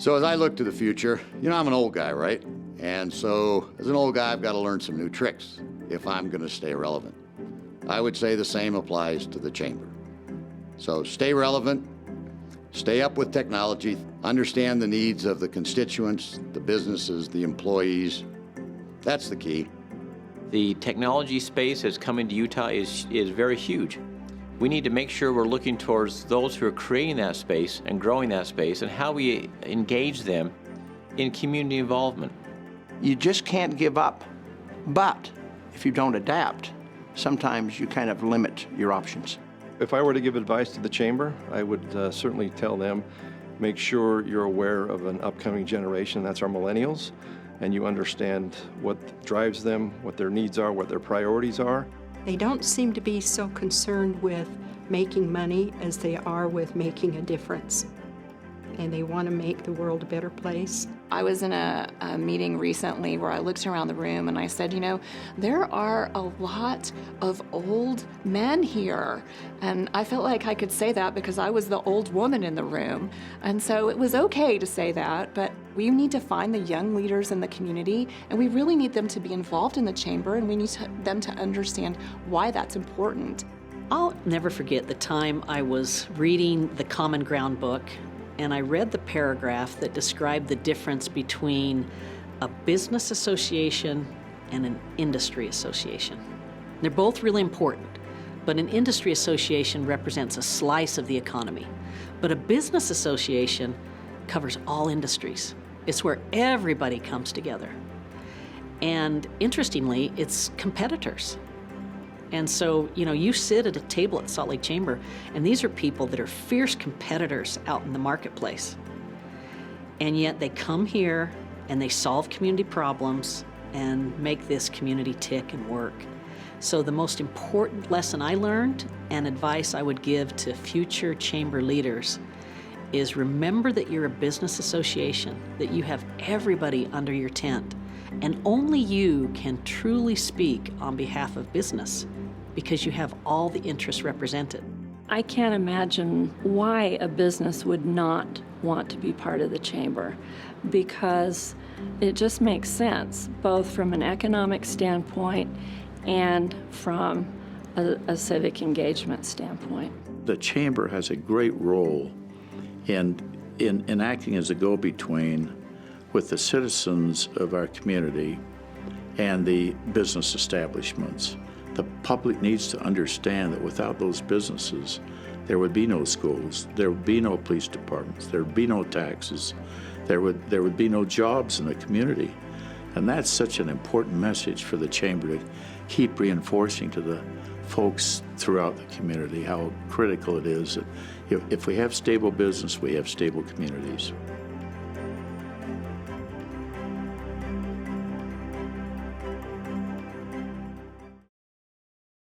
So as I look to the future, I'm an old guy, right? And so as an old guy, I've got to learn some new tricks if I'm going to stay relevant. I would say the same applies to the chamber. So stay relevant, stay up with technology, understand the needs of the constituents, the businesses, the employees. That's the key. The technology space that's coming to Utah is very huge. We need to make sure we're looking towards those who are creating that space and growing that space and how we engage them in community involvement. You just can't give up. But if you don't adapt, sometimes you kind of limit your options. If I were to give advice to the chamber, I would certainly tell them, make sure you're aware of an upcoming generation, that's our millennials, and you understand what drives them, what their needs are, what their priorities are. They don't seem to be so concerned with making money as they are with making a difference. And they want to make the world a better place. I was in a meeting recently where I looked around the room and I said, there are a lot of old men here. And I felt like I could say that because I was the old woman in the room. And so it was okay to say that, but we need to find the young leaders in the community, and we really need them to be involved in the chamber, and we need them to understand why that's important. I'll never forget the time I was reading the Common Ground book, and I read the paragraph that described the difference between a business association and an industry association. They're both really important, but an industry association represents a slice of the economy. But a business association covers all industries. It's where everybody comes together. And interestingly, it's competitors. And so, you sit at a table at Salt Lake Chamber, and these are people that are fierce competitors out in the marketplace. And yet they come here and they solve community problems and make this community tick and work. So the most important lesson I learned and advice I would give to future chamber leaders is remember that you're a business association, that you have everybody under your tent, and only you can truly speak on behalf of business, because you have all the interests represented. I can't imagine why a business would not want to be part of the chamber, because it just makes sense, both from an economic standpoint and from a civic engagement standpoint. The chamber has a great role in acting as a go-between with the citizens of our community and the business establishments. The public needs to understand that without those businesses, there would be no schools, there would be no police departments, there would be no taxes, there would be no jobs in the community. And that's such an important message for the chamber to keep reinforcing to the folks throughout the community how critical it is that if we have stable business, we have stable communities.